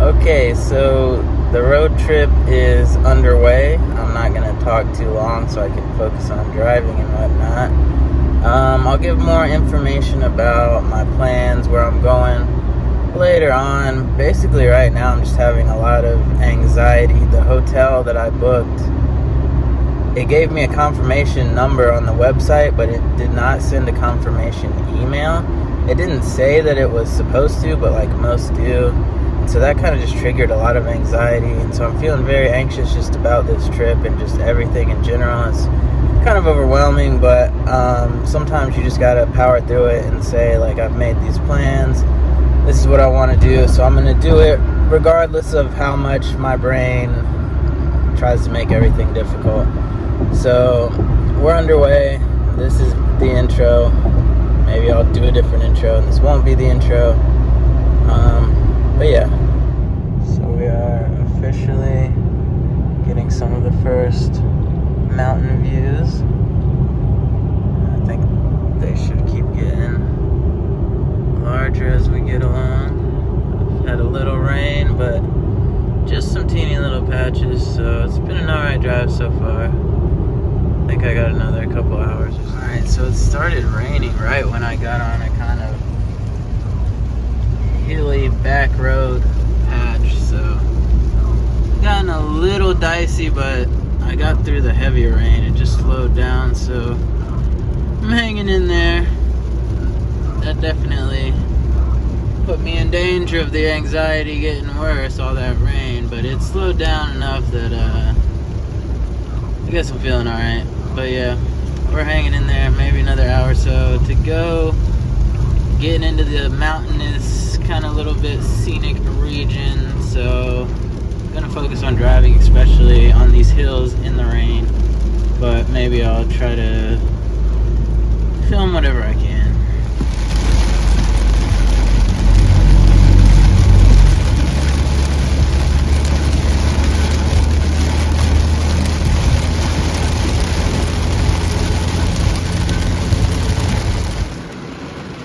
Okay, so the road trip is underway. I'm not going to talk too long so I can focus on driving and whatnot. I'll give more information about my plans, where I'm going later on. Basically, right now, I'm just having a lot of anxiety. The hotel that I booked, it gave me a confirmation number on the website, but it did not send a confirmation email. It didn't say that it was supposed to, but like most do. So that kind of just triggered a lot of anxiety, and so I'm feeling very anxious just about this trip and just everything in general. It's kind of overwhelming, but sometimes you just gotta power through it and say, like, I've made these plans, this is what I want to do, so I'm gonna do it regardless of how much my brain tries to make everything difficult. So we're underway. This is the intro. Maybe I'll do a different intro, and this won't be the intro. But yeah, so we are officially getting some of the first mountain views. I think they should keep getting larger as we get along. I've had a little rain, but just some teeny little patches, so it's been an alright drive so far. I think I got another couple hours. Alright, so it started raining right when I got on a kind of hilly back road patch, so gotten a little dicey, but I got through the heavy rain. It just slowed down, so I'm hanging in there. That definitely put me in danger of the anxiety getting worse, all that rain, but it slowed down enough that I guess I'm feeling alright. But yeah, we're hanging in there. Maybe another hour or so to go, getting into the mountainous, kind of little bit scenic region. So I'm gonna focus on driving, especially on these hills in the rain, but maybe I'll try to film whatever I can.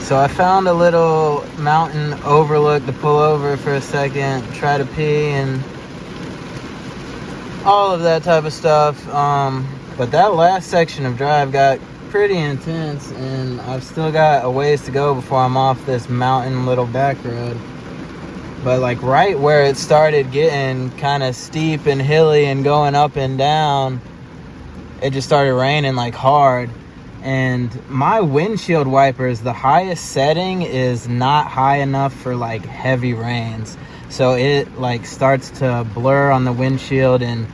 So I found a little mountain overlook to pull over for a second, try to pee and all of that type of stuff. But that last section of drive got pretty intense, and I've still got a ways to go before I'm off this mountain little back road. But like right where it started getting kind of steep and hilly and going up and down, it just started raining like hard. And my windshield wipers, the highest setting is not high enough for like heavy rains. So it like starts to blur on the windshield and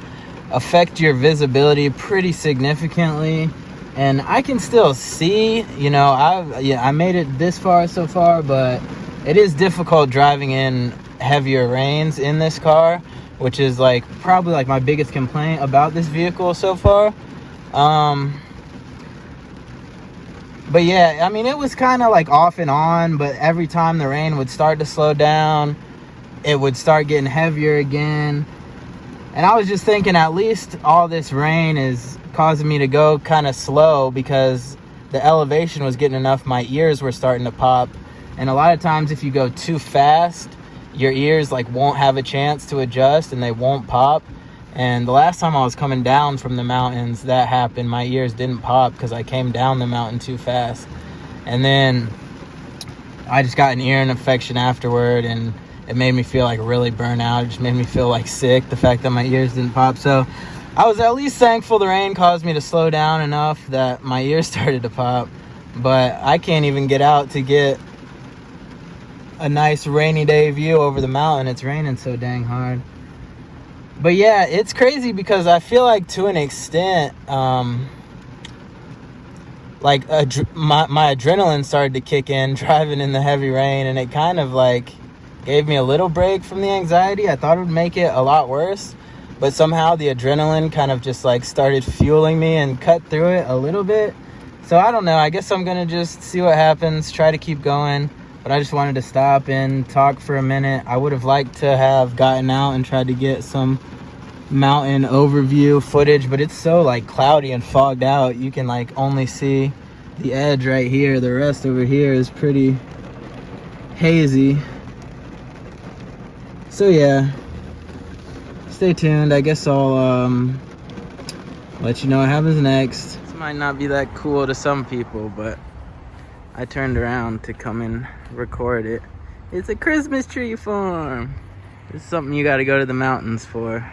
affect your visibility pretty significantly. And I can still see, I made it this far so far, but it is difficult driving in heavier rains in this car, which is like probably like my biggest complaint about this vehicle so far. But yeah, I mean, it was kind of like off and on, but every time the rain would start to slow down, it would start getting heavier again. And I was just thinking, at least all this rain is causing me to go kind of slow, because the elevation was getting enough. My ears were starting to pop. And a lot of times if you go too fast, your ears like won't have a chance to adjust and they won't pop. And the last time I was coming down from the mountains, that happened. My ears didn't pop because I came down the mountain too fast. And then I just got an ear infection afterward, and it made me feel like really burnt out. It just made me feel like sick, the fact that my ears didn't pop. So I was at least thankful the rain caused me to slow down enough that my ears started to pop. But I can't even get out to get a nice rainy day view over the mountain. It's raining so dang hard. But yeah, it's crazy because I feel like to an extent, my adrenaline started to kick in driving in the heavy rain, and it kind of like gave me a little break from the anxiety. I thought it would make it a lot worse, but somehow the adrenaline kind of just like started fueling me and cut through it a little bit. So I don't know, I guess I'm gonna just see what happens, try to keep going. But I just wanted to stop and talk for a minute. I would have liked to have gotten out and tried to get some mountain overview footage, but it's so like cloudy and fogged out. You can like only see the edge right here. The rest over here is pretty hazy. So yeah, stay tuned. I guess I'll let you know what happens next. This might not be that cool to some people, but I turned around to come and record it. It's a Christmas tree farm. This is something you gotta go to the mountains for.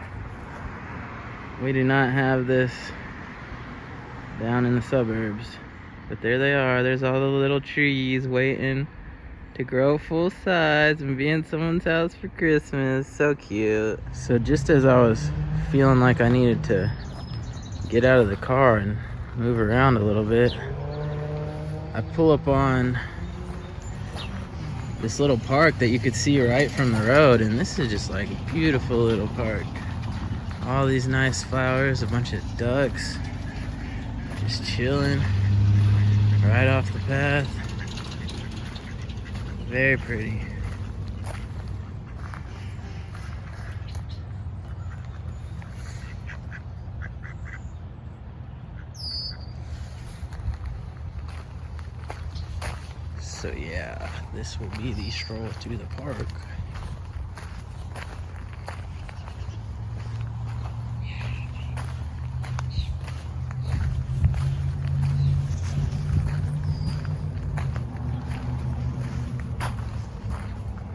We do not have this down in the suburbs. But there they are. There's all the little trees waiting to grow full size and be in someone's house for Christmas. So cute. So just as I was feeling like I needed to get out of the car and move around a little bit, I pull up on this little park that you could see right from the road, and this is just like a beautiful little park. All these nice flowers, a bunch of ducks just chilling right off the path. Very pretty. So yeah, this will be the stroll to the park.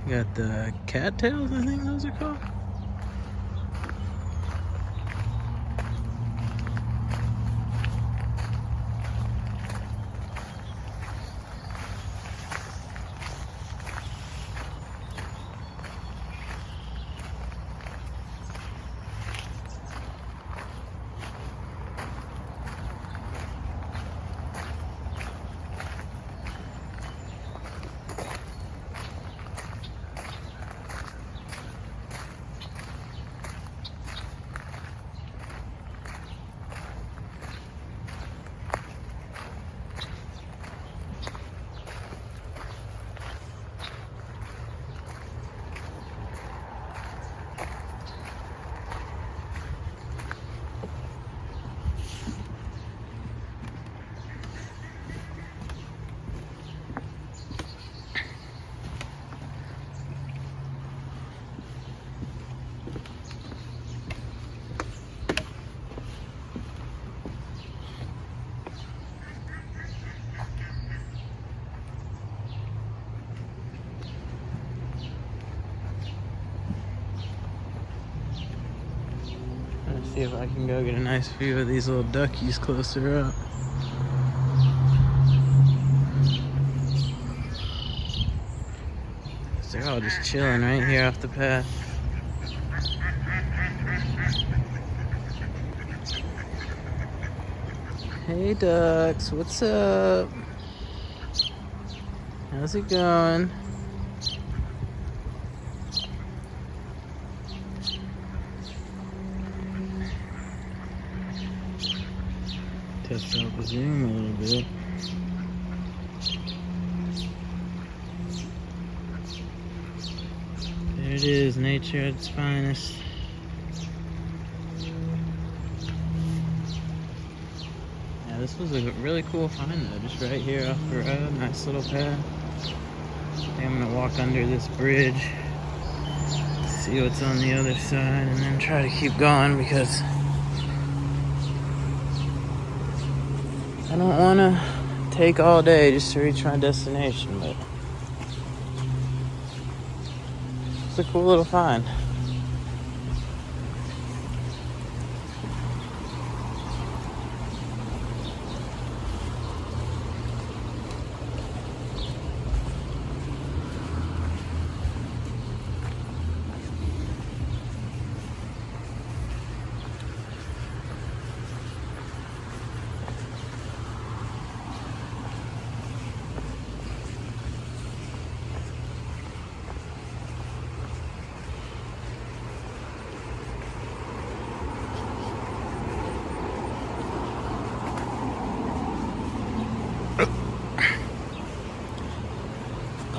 Got the cattails, I think those are called. See if I can go get a nice view of these little duckies closer up. They're all just chilling right here off the path. Hey ducks, what's up? How's it going? Test out the zoom a little bit. There it is, nature at its finest. Yeah, this was a really cool find though, just right here off the road. Nice little path. I think I'm gonna walk under this bridge, see what's on the other side, and then try to keep going because I don't want to take all day just to reach my destination, but it's a cool little find.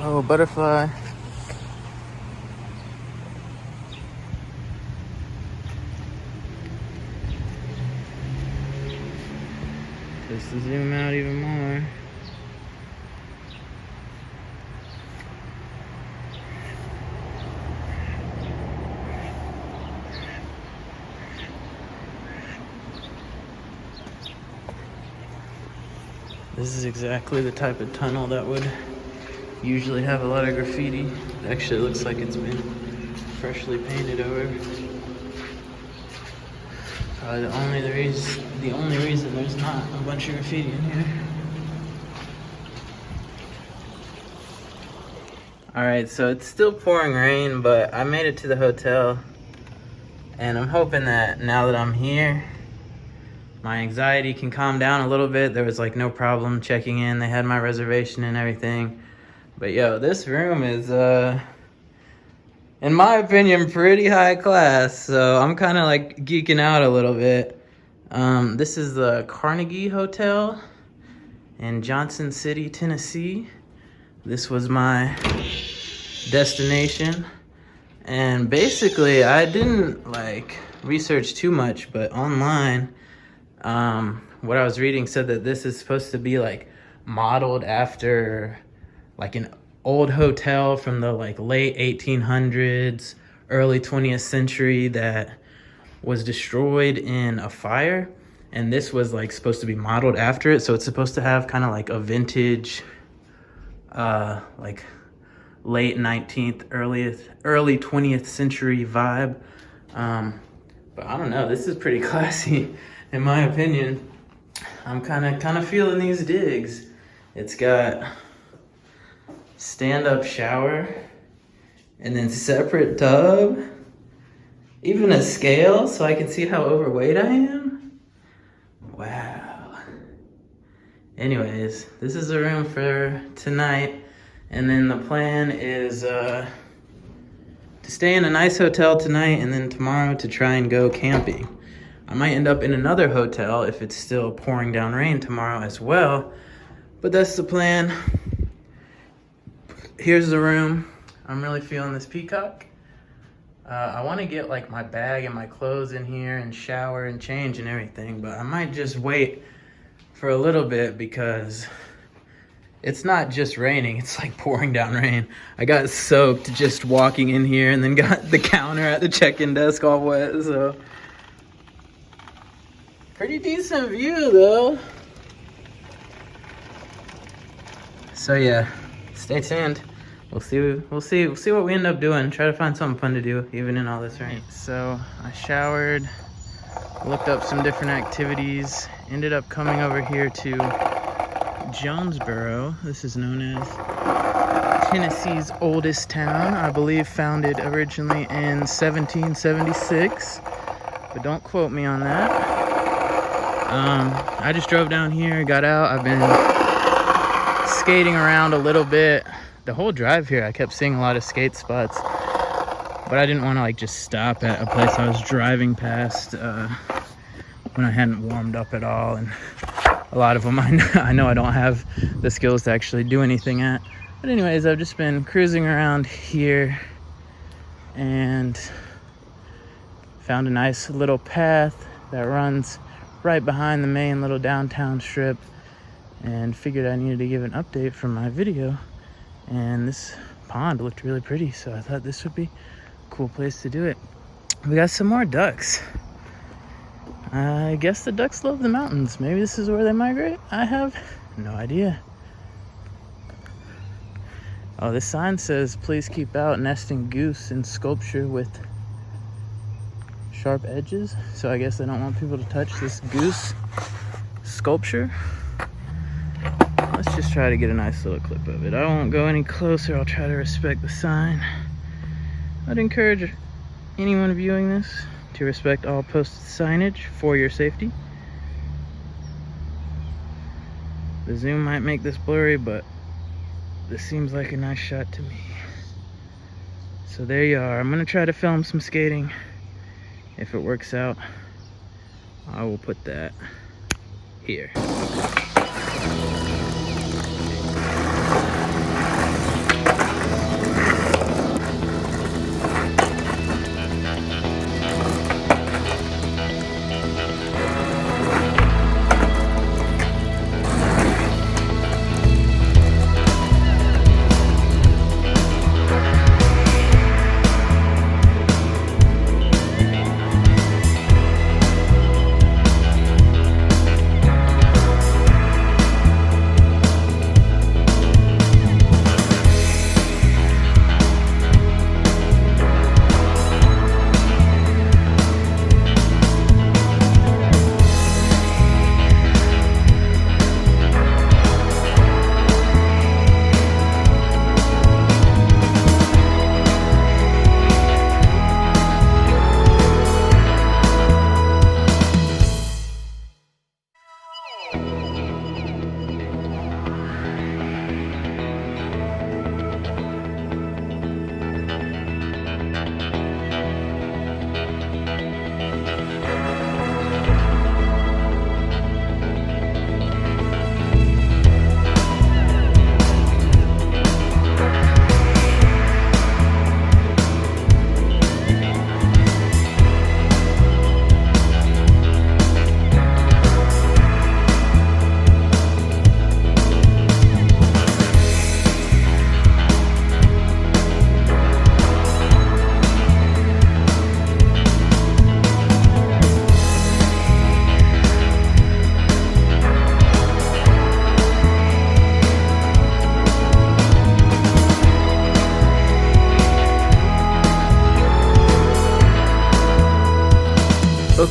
Oh, butterfly. Just to zoom out even more. This is exactly the type of tunnel that would usually have a lot of graffiti. It actually looks like it's been freshly painted over. Probably the only reason there's not a bunch of graffiti in here. Alright, so it's still pouring rain, but I made it to the hotel. And I'm hoping that now that I'm here, my anxiety can calm down a little bit. There was like no problem checking in. They had my reservation and everything. But yo, this room is, in my opinion, pretty high class. So I'm kind of like geeking out a little bit. This is the Carnegie Hotel in Johnson City, Tennessee. This was my destination. And basically, I didn't like research too much, but online, what I was reading said that this is supposed to be like modeled after like an old hotel from the like late 1800s, early 20th century that was destroyed in a fire. And this was like supposed to be modeled after it. So it's supposed to have kind of like a vintage, like late 19th, early 20th century vibe. But I don't know, this is pretty classy in my opinion. I'm kind of feeling these digs. It's got stand-up shower and then separate tub, even a scale so I can see how overweight I am. Wow. Anyways, this is the room for tonight. And then the plan is to stay in a nice hotel tonight and then tomorrow to try and go camping. I might end up in another hotel if it's still pouring down rain tomorrow as well. But that's the plan. Here's the room. I'm really feeling this peacock. I want to get like my bag and my clothes in here and shower and change and everything. But I might just wait for a little bit because it's not just raining, it's like pouring down rain. I got soaked just walking in here and then got the counter at the check-in desk all wet, so. Pretty decent view though. So yeah, stay tuned. We'll see what we end up doing. Try to find something fun to do, even in all this rain. So I showered, looked up some different activities, ended up coming over here to Jonesborough. This is known as Tennessee's oldest town, I believe founded originally in 1776, but don't quote me on that. I just drove down here, got out. I've been skating around a little bit. The whole drive here I kept seeing a lot of skate spots, but I didn't want to like just stop at a place I was driving past when I hadn't warmed up at all. And a lot of them I know I don't have the skills to actually do anything at. But anyways, I've just been cruising around here and found a nice little path that runs right behind the main little downtown strip, and figured I needed to give an update from my video. And this pond looked really pretty, so I thought this would be a cool place to do it. We got some more ducks. I guess the ducks love the mountains. Maybe this is where they migrate? I have no idea. Oh, this sign says, please keep out nesting goose in sculpture with sharp edges. So I guess they don't want people to touch this goose sculpture. Let's just try to get a nice little clip of it. I won't go any closer. I'll try to respect the sign. I'd encourage anyone viewing this to respect all posted signage for your safety. The zoom might make this blurry, but this seems like a nice shot to me. So there you are. I'm gonna try to film some skating. If it works out, I will put that here.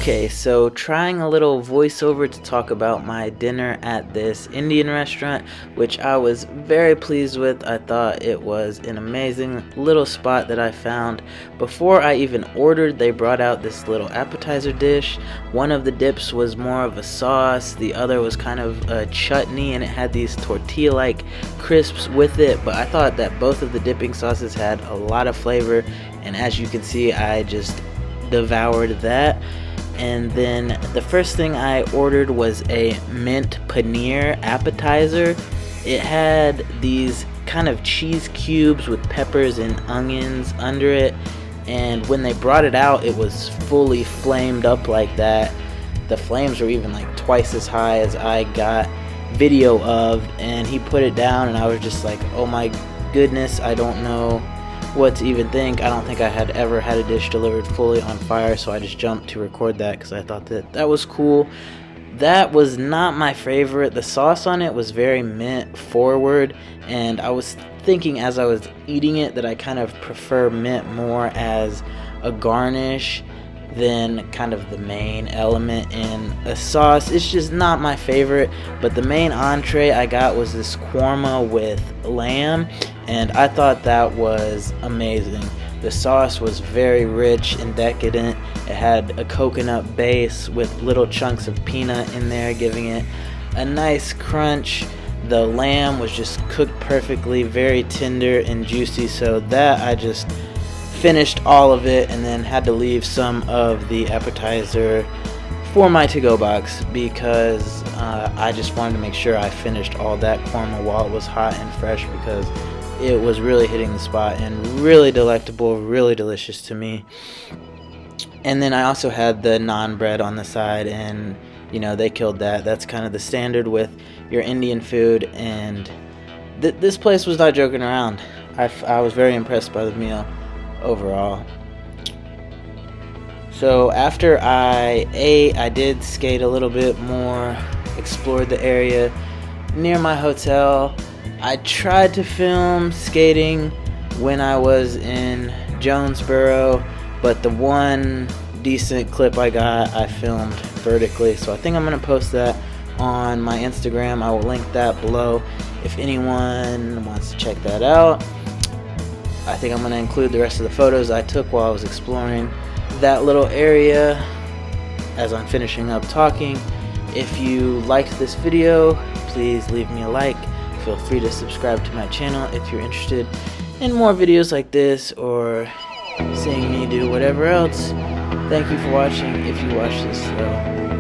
Okay, so trying a little voiceover to talk about my dinner at this Indian restaurant, which I was very pleased with. I thought it was an amazing little spot that I found. Before I even ordered, they brought out this little appetizer dish. One of the dips was more of a sauce, the other was kind of a chutney, and it had these tortilla-like crisps with it, but I thought that both of the dipping sauces had a lot of flavor, and as you can see, I just devoured that. And then the first thing I ordered was a mint paneer appetizer. It had these kind of cheese cubes with peppers and onions under it, and when they brought it out, it was fully flamed up like that. The flames were even like twice as high as I got video of, and he put it down and I was just like, oh my goodness, I don't know what to even think. I don't think I had ever had a dish delivered fully on fire, so I just jumped to record that because I thought that was cool. That was not my favorite. The sauce on it was very mint forward, and I was thinking as I was eating it that I kind of prefer mint more as a garnish than kind of the main element in a sauce. It's just not my favorite, but the main entree I got was this korma with lamb, and I thought that was amazing. The sauce was very rich and decadent. It had a coconut base with little chunks of peanut in there, giving it a nice crunch. The lamb was just cooked perfectly, very tender and juicy, so that I just finished all of it and then had to leave some of the appetizer for my to-go box because I just wanted to make sure I finished all that korma while it was hot and fresh, because it was really hitting the spot and really delectable, really delicious to me. And then I also had the naan bread on the side, and you know, they killed that. That's kind of the standard with your Indian food, and this place was not joking around. I was very impressed by the meal overall. So after I ate, I did skate a little bit more, explored the area near my hotel. I tried to film skating when I was in Jonesborough, but the one decent clip I got, I filmed vertically, so I think I'm going to post that on my Instagram. I will link that below if anyone wants to check that out. I think I'm going to include the rest of the photos I took while I was exploring that little area as I'm finishing up talking. If you liked this video, please leave me a like. Feel free to subscribe to my channel if you're interested in more videos like this or seeing me do whatever else. Thank you for watching if you watched this though.